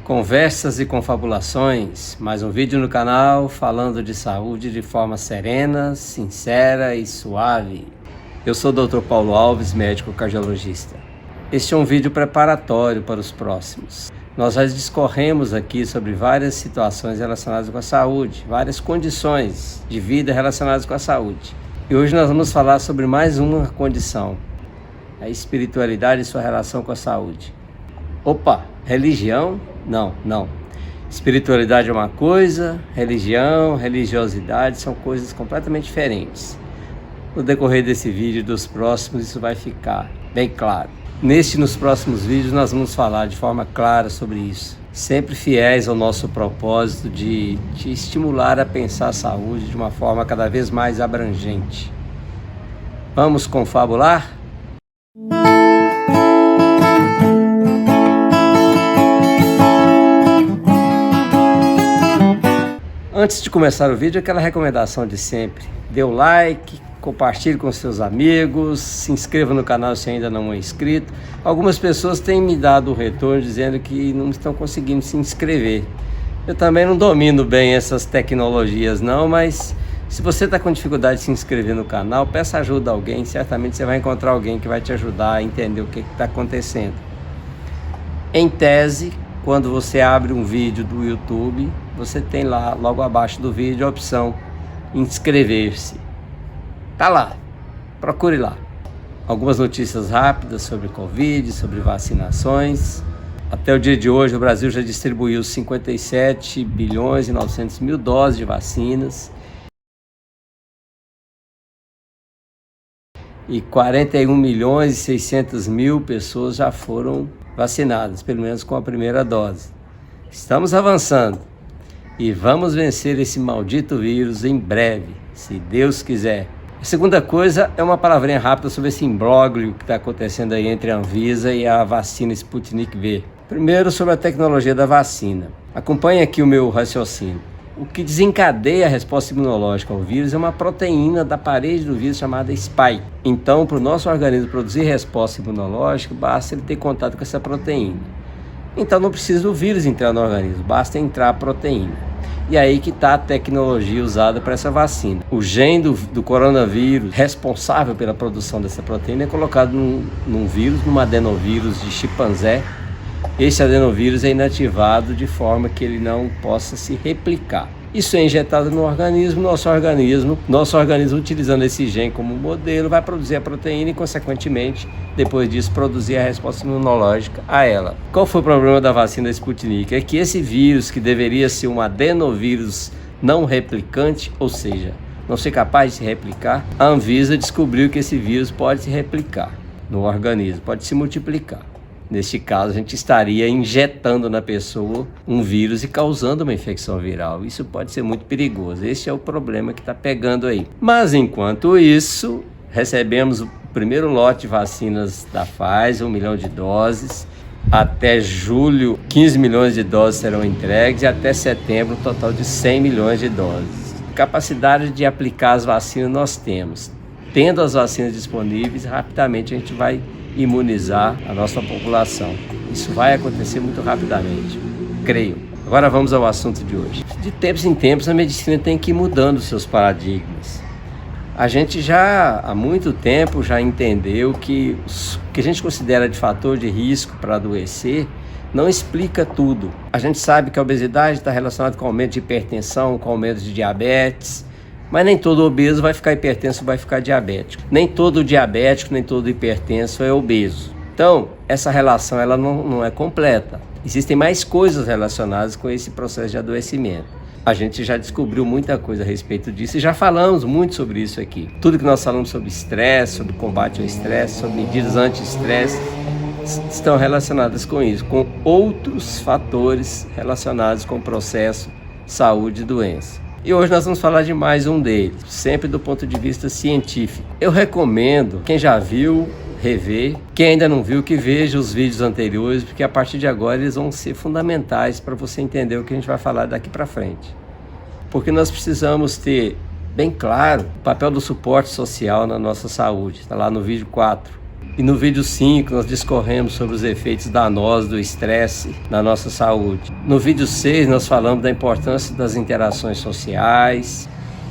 Conversas e confabulações, mais um vídeo no canal falando de saúde de forma serena, sincera e suave. Eu sou o Dr. Paulo Alves, médico cardiologista. Este é um vídeo preparatório para os próximos. Nós já discorremos aqui sobre várias situações relacionadas com a saúde, várias condições de vida relacionadas com a saúde. E hoje nós vamos falar sobre mais uma condição, a espiritualidade e sua relação com a saúde. Opa, religião? Não. Espiritualidade é uma coisa, religião, religiosidade são coisas completamente diferentes. No decorrer desse vídeo e dos próximos isso vai ficar bem claro. Nos próximos vídeos nós vamos falar de forma clara sobre isso. Sempre fiéis ao nosso propósito de te estimular a pensar a saúde de uma forma cada vez mais abrangente. Vamos confabular? Antes de começar o vídeo, aquela recomendação de sempre. Dê o like, compartilhe com seus amigos, se inscreva no canal se ainda não é inscrito. Algumas pessoas têm me dado o retorno dizendo que não estão conseguindo se inscrever. Eu também não domino bem essas tecnologias não, mas se você está com dificuldade de se inscrever no canal, peça ajuda a alguém, certamente você vai encontrar alguém que vai te ajudar a entender o que está acontecendo. Em tese, quando você abre um vídeo do YouTube, você tem lá, logo abaixo do vídeo, a opção inscrever-se. Tá lá, procure lá. Algumas notícias rápidas sobre Covid, sobre vacinações. Até o dia de hoje, o Brasil já distribuiu 57 bilhões e 900 mil doses de vacinas. E 41 milhões e 600 mil pessoas já foram vacinadas, pelo menos com a primeira dose. Estamos avançando e vamos vencer esse maldito vírus em breve, se Deus quiser. A segunda coisa é uma palavrinha rápida sobre esse imbróglio que está acontecendo aí entre a Anvisa e a vacina Sputnik V. Primeiro, sobre a tecnologia da vacina. Acompanhe aqui o meu raciocínio. O que desencadeia a resposta imunológica ao vírus é uma proteína da parede do vírus chamada spike. Então, para o nosso organismo produzir resposta imunológica, basta ele ter contato com essa proteína. Então não precisa do vírus entrar no organismo, basta entrar a proteína. E aí que está a tecnologia usada para essa vacina. O gene do coronavírus responsável pela produção dessa proteína é colocado num vírus, num adenovírus de chimpanzé. Esse adenovírus é inativado de forma que ele não possa se replicar. Isso é injetado no organismo, nosso organismo utilizando esse gene como modelo, vai produzir a proteína e, consequentemente, depois disso, produzir a resposta imunológica a ela. Qual foi o problema da vacina Sputnik? É que esse vírus, que deveria ser um adenovírus não replicante, ou seja, não ser capaz de se replicar, a Anvisa descobriu que esse vírus pode se replicar no organismo, pode se multiplicar. Neste caso, a gente estaria injetando na pessoa um vírus e causando uma infecção viral. Isso pode ser muito perigoso. Esse é o problema que está pegando aí. Mas, enquanto isso, recebemos o primeiro lote de vacinas da Pfizer, 1 milhão de doses. Até julho, 15 milhões de doses serão entregues e até setembro, um total de 100 milhões de doses. Capacidade de aplicar as vacinas nós temos. Tendo as vacinas disponíveis, rapidamente a gente vai imunizar a nossa população. Isso vai acontecer muito rapidamente, creio. Agora vamos ao assunto de hoje. De tempos em tempos a medicina tem que ir mudando seus paradigmas. A gente já há muito tempo já entendeu que o que a gente considera de fator de risco para adoecer não explica tudo. A gente sabe que a obesidade está relacionada com aumento de hipertensão, com aumento de diabetes, mas nem todo obeso vai ficar hipertenso, vai ficar diabético. Nem todo diabético, nem todo hipertenso é obeso. Então, essa relação ela não é completa. Existem mais coisas relacionadas com esse processo de adoecimento. A gente já descobriu muita coisa a respeito disso e já falamos muito sobre isso aqui. Tudo que nós falamos sobre estresse, sobre combate ao estresse, sobre medidas anti-estresse, estão relacionadas com isso, com outros fatores relacionados com o processo saúde e doença. E hoje nós vamos falar de mais um deles, sempre do ponto de vista científico. Eu recomendo, quem já viu, rever. Quem ainda não viu, que veja os vídeos anteriores, porque a partir de agora eles vão ser fundamentais para você entender o que a gente vai falar daqui para frente. Porque nós precisamos ter bem claro o papel do suporte social na nossa saúde. Está lá no vídeo 4. E no vídeo 5 nós discorremos sobre os efeitos danosos do estresse na nossa saúde. No vídeo 6 nós falamos da importância das interações sociais,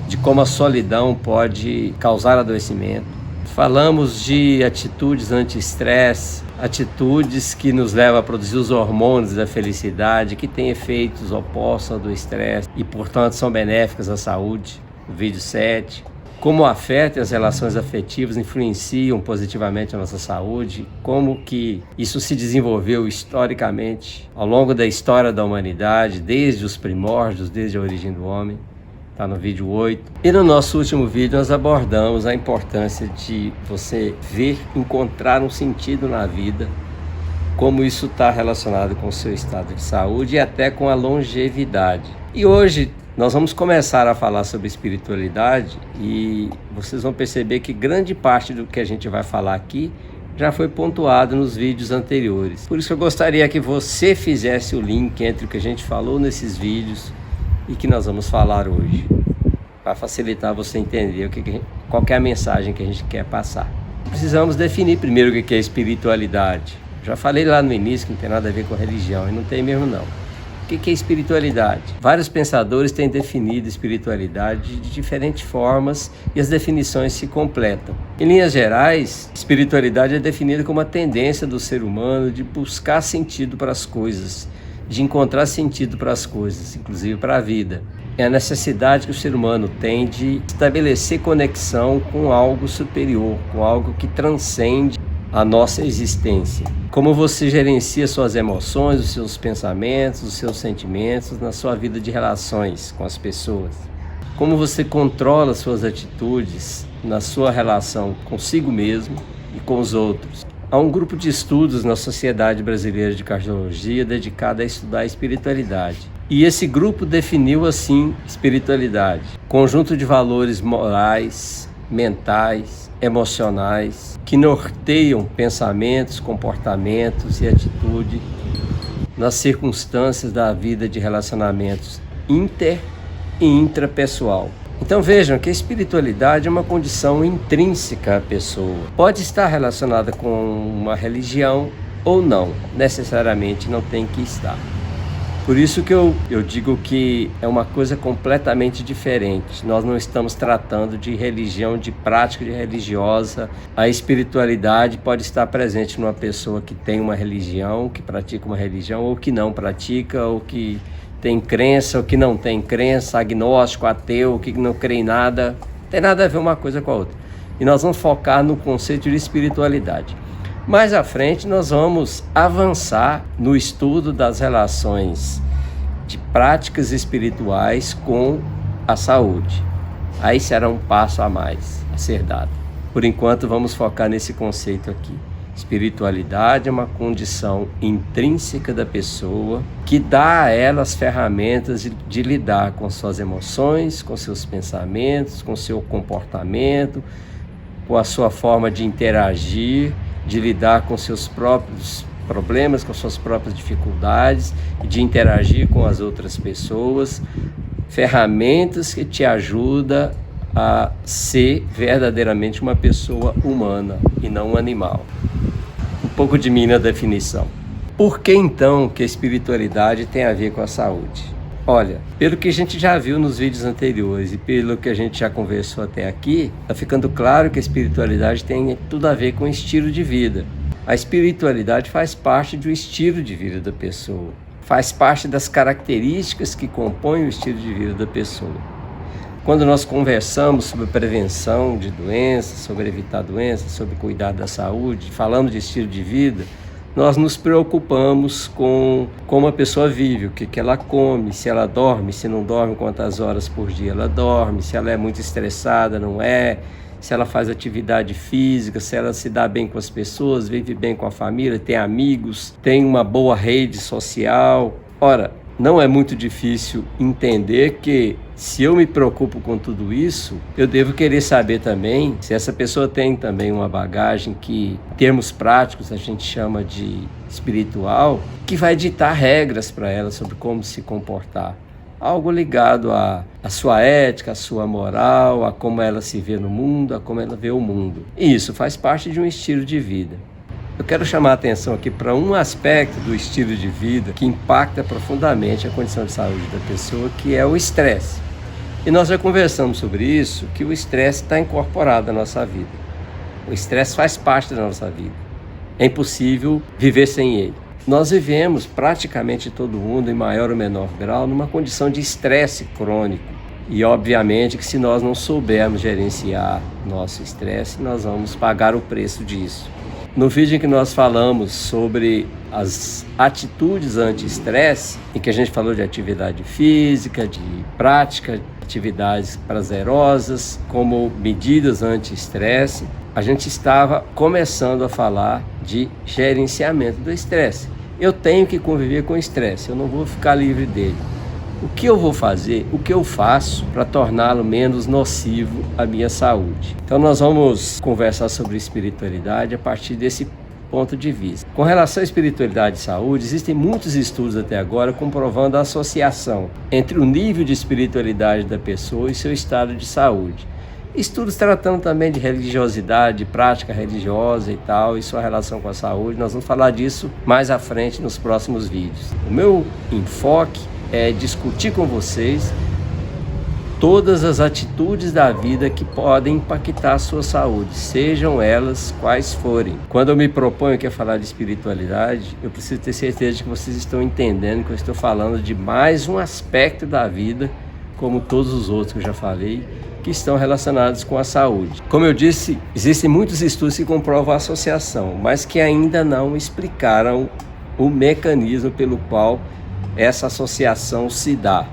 de como a solidão pode causar adoecimento. Falamos de atitudes anti-estresse, atitudes que nos levam a produzir os hormônios da felicidade, que têm efeitos opostos ao do estresse e, portanto, são benéficas à saúde. No vídeo 7. Como o afeto e as relações afetivas influenciam positivamente a nossa saúde, como que isso se desenvolveu historicamente ao longo da história da humanidade, desde os primórdios, desde a origem do homem. Está no vídeo 8. E no nosso último vídeo nós abordamos a importância de você ver, encontrar um sentido na vida, como isso está relacionado com o seu estado de saúde e até com a longevidade. E hoje nós vamos começar a falar sobre espiritualidade e vocês vão perceber que grande parte do que a gente vai falar aqui já foi pontuado nos vídeos anteriores. Por isso eu gostaria que você fizesse o link entre o que a gente falou nesses vídeos e que nós vamos falar hoje, para facilitar você entender qual que é a mensagem que a gente quer passar. Precisamos definir primeiro o que é espiritualidade. Já falei lá no início que não tem nada a ver com religião, e não tem mesmo não. O que é espiritualidade? Vários pensadores têm definido espiritualidade de diferentes formas e as definições se completam. Em linhas gerais, espiritualidade é definida como a tendência do ser humano de buscar sentido para as coisas, de encontrar sentido para as coisas, inclusive para a vida. É a necessidade que o ser humano tem de estabelecer conexão com algo superior, com algo que transcende a nossa existência. Como você gerencia suas emoções, os seus pensamentos, os seus sentimentos na sua vida de relações com as pessoas. Como você controla suas atitudes na sua relação consigo mesmo e com os outros. Há um grupo de estudos na Sociedade Brasileira de Cardiologia dedicado a estudar a espiritualidade. E esse grupo definiu assim espiritualidade: conjunto de valores morais, mentais, emocionais, que norteiam pensamentos, comportamentos e atitude nas circunstâncias da vida de relacionamentos inter e intrapessoal. Então vejam que a espiritualidade é uma condição intrínseca à pessoa. Pode estar relacionada com uma religião ou não, necessariamente não tem que estar. Por isso que eu digo que é uma coisa completamente diferente. Nós não estamos tratando de religião, de prática religiosa. A espiritualidade pode estar presente numa pessoa que tem uma religião, que pratica uma religião, ou que não pratica, ou que tem crença, ou que não tem crença, agnóstico, ateu, que não crê em nada. Não tem nada a ver uma coisa com a outra. E nós vamos focar no conceito de espiritualidade. Mais à frente nós vamos avançar no estudo das relações de práticas espirituais com a saúde. Aí será um passo a mais a ser dado. Por enquanto vamos focar nesse conceito aqui. Espiritualidade é uma condição intrínseca da pessoa que dá a ela as ferramentas de lidar com suas emoções, com seus pensamentos, com seu comportamento, com a sua forma de interagir, de lidar com seus próprios problemas, com suas próprias dificuldades e de interagir com as outras pessoas. Ferramentas que te ajudam a ser verdadeiramente uma pessoa humana e não um animal. Um pouco de mim na definição. Por que então que a espiritualidade tem a ver com a saúde? Olha, pelo que a gente já viu nos vídeos anteriores e pelo que a gente já conversou até aqui, está ficando claro que a espiritualidade tem tudo a ver com o estilo de vida. A espiritualidade faz parte do estilo de vida da pessoa, faz parte das características que compõem o estilo de vida da pessoa. Quando nós conversamos sobre prevenção de doenças, sobre evitar doenças, sobre cuidar da saúde, falamos de estilo de vida, nós nos preocupamos com como a pessoa vive, o que ela come, se ela dorme, se não dorme, quantas horas por dia ela dorme, se ela é muito estressada, não é, se ela faz atividade física, se ela se dá bem com as pessoas, vive bem com a família, tem amigos, tem uma boa rede social. Ora, não é muito difícil entender que se eu me preocupo com tudo isso, eu devo querer saber também se essa pessoa tem também uma bagagem que, em termos práticos, a gente chama de espiritual, que vai ditar regras para ela sobre como se comportar. algo ligado à sua ética, à sua moral, a como ela se vê no mundo, a como ela vê o mundo. E isso faz parte de um estilo de vida. Eu quero chamar a atenção aqui para um aspecto do estilo de vida que impacta profundamente a condição de saúde da pessoa, que é o estresse. E nós já conversamos sobre isso, que o estresse está incorporado na nossa vida. O estresse faz parte da nossa vida. É impossível viver sem ele. Nós vivemos, praticamente todo mundo, em maior ou menor grau, numa condição de estresse crônico. E, obviamente, que se nós não soubermos gerenciar nosso estresse, nós vamos pagar o preço disso. No vídeo em que nós falamos sobre as atitudes anti-estresse, em que a gente falou de atividade física, de prática, atividades prazerosas, como medidas anti-estresse, a gente estava começando a falar de gerenciamento do estresse. Eu tenho que conviver com o estresse, eu não vou ficar livre dele. O que eu vou fazer, o que eu faço para torná-lo menos nocivo à minha saúde? Então nós vamos conversar sobre espiritualidade a partir desse ponto de vista. Com relação à espiritualidade e saúde, existem muitos estudos até agora comprovando a associação entre o nível de espiritualidade da pessoa e seu estado de saúde. Estudos tratando também de religiosidade, de prática religiosa e tal, e sua relação com a saúde. Nós vamos falar disso mais à frente nos próximos vídeos. O meu enfoque é discutir com vocês todas as atitudes da vida que podem impactar a sua saúde, sejam elas quais forem. Quando eu me proponho aqui a falar de espiritualidade, eu preciso ter certeza de que vocês estão entendendo que eu estou falando de mais um aspecto da vida, como todos os outros que eu já falei, que estão relacionados com a saúde. Como eu disse, existem muitos estudos que comprovam a associação, mas que ainda não explicaram o mecanismo pelo qual essa associação se dá.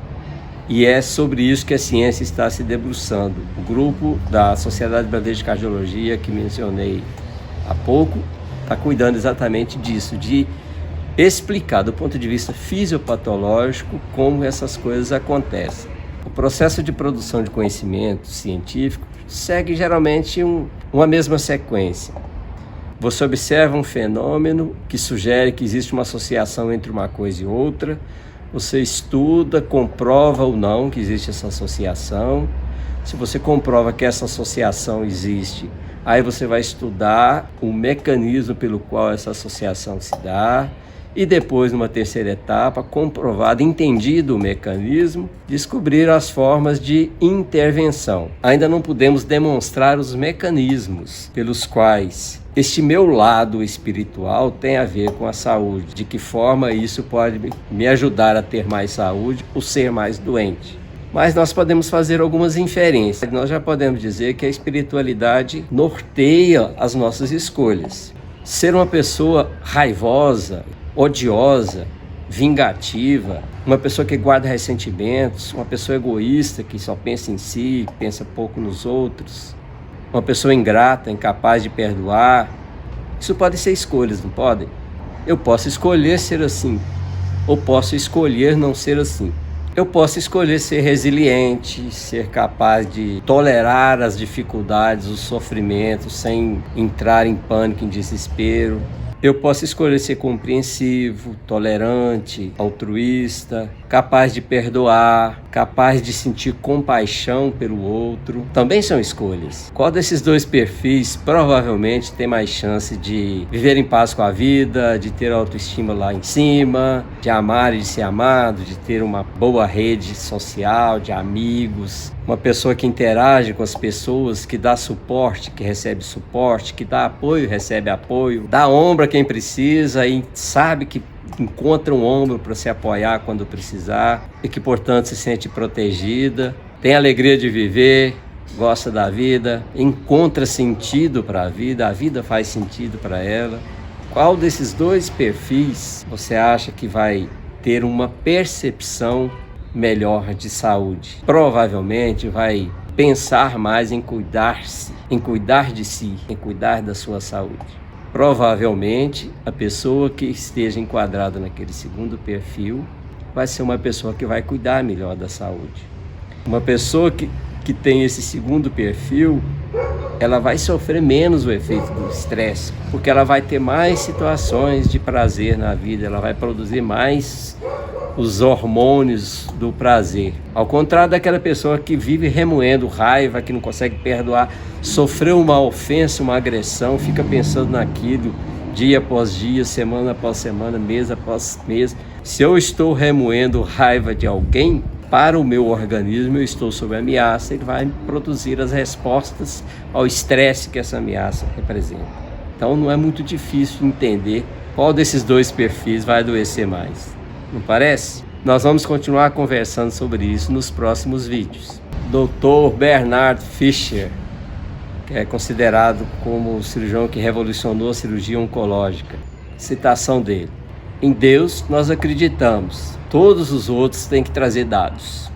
E é sobre isso que a ciência está se debruçando. O grupo da Sociedade Brasileira de Cardiologia, que mencionei há pouco, está cuidando exatamente disso, de explicar do ponto de vista fisiopatológico como essas coisas acontecem. O processo de produção de conhecimento científico segue geralmente uma mesma sequência. Você observa um fenômeno que sugere que existe uma associação entre uma coisa e outra, você estuda, comprova ou não que existe essa associação. Se você comprova que essa associação existe, aí você vai estudar o mecanismo pelo qual essa associação se dá, e depois, numa terceira etapa, comprovado, entendido o mecanismo, descobrir as formas de intervenção. Ainda não podemos demonstrar os mecanismos pelos quais este meu lado espiritual tem a ver com a saúde, de que forma isso pode me ajudar a ter mais saúde ou ser mais doente. Mas nós podemos fazer algumas inferências. Nós já podemos dizer que a espiritualidade norteia as nossas escolhas. Ser uma pessoa raivosa, odiosa, vingativa, uma pessoa que guarda ressentimentos, uma pessoa egoísta que só pensa em si, pensa pouco nos outros, uma pessoa ingrata, incapaz de perdoar. Isso pode ser escolhas, não podem? Eu posso escolher ser assim, ou posso escolher não ser assim. Eu posso escolher ser resiliente, ser capaz de tolerar as dificuldades, os sofrimentos, sem entrar em pânico, em desespero. Eu posso escolher ser compreensivo, tolerante, altruísta, capaz de perdoar, capaz de sentir compaixão pelo outro. Também são escolhas. Qual desses dois perfis provavelmente tem mais chance de viver em paz com a vida, de ter autoestima lá em cima, de amar e de ser amado, de ter uma boa rede social, de amigos, uma pessoa que interage com as pessoas, que dá suporte, que recebe suporte, que dá apoio, recebe apoio, dá ombro a quem precisa e sabe que encontra um ombro para se apoiar quando precisar e que, portanto, se sente protegida, tem alegria de viver, gosta da vida, encontra sentido para a vida faz sentido para ela. Qual desses dois perfis você acha que vai ter uma percepção melhor de saúde? Provavelmente vai pensar mais em cuidar-se, em cuidar de si, em cuidar da sua saúde. Provavelmente, a pessoa que esteja enquadrada naquele segundo perfil vai ser uma pessoa que vai cuidar melhor da saúde. Uma pessoa que tem esse segundo perfil, ela vai sofrer menos o efeito do estresse, porque ela vai ter mais situações de prazer na vida, ela vai produzir mais os hormônios do prazer. Ao contrário daquela pessoa que vive remoendo raiva, que não consegue perdoar, sofreu uma ofensa, uma agressão, fica pensando naquilo dia após dia, semana após semana, mês após mês. Se eu estou remoendo raiva de alguém, para o meu organismo eu estou sob ameaça, ele vai produzir as respostas ao estresse que essa ameaça representa. Então não é muito difícil entender qual desses dois perfis vai adoecer mais. Não parece? Nós vamos continuar conversando sobre isso nos próximos vídeos. Dr. Bernard Fischer, que é considerado como o cirurgião que revolucionou a cirurgia oncológica. Citação dele: em Deus nós acreditamos, todos os outros têm que trazer dados.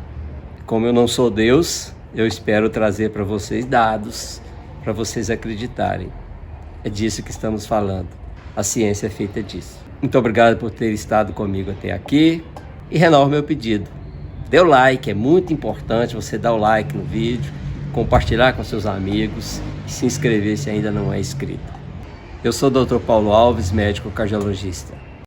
Como eu não sou Deus, eu espero trazer para vocês dados, para vocês acreditarem. É disso que estamos falando. A ciência é feita disso. Muito obrigado por ter estado comigo até aqui e renovo meu pedido. Dê o like, é muito importante você dar o like no vídeo, compartilhar com seus amigos e se inscrever se ainda não é inscrito. Eu sou o Dr. Paulo Alves, médico cardiologista.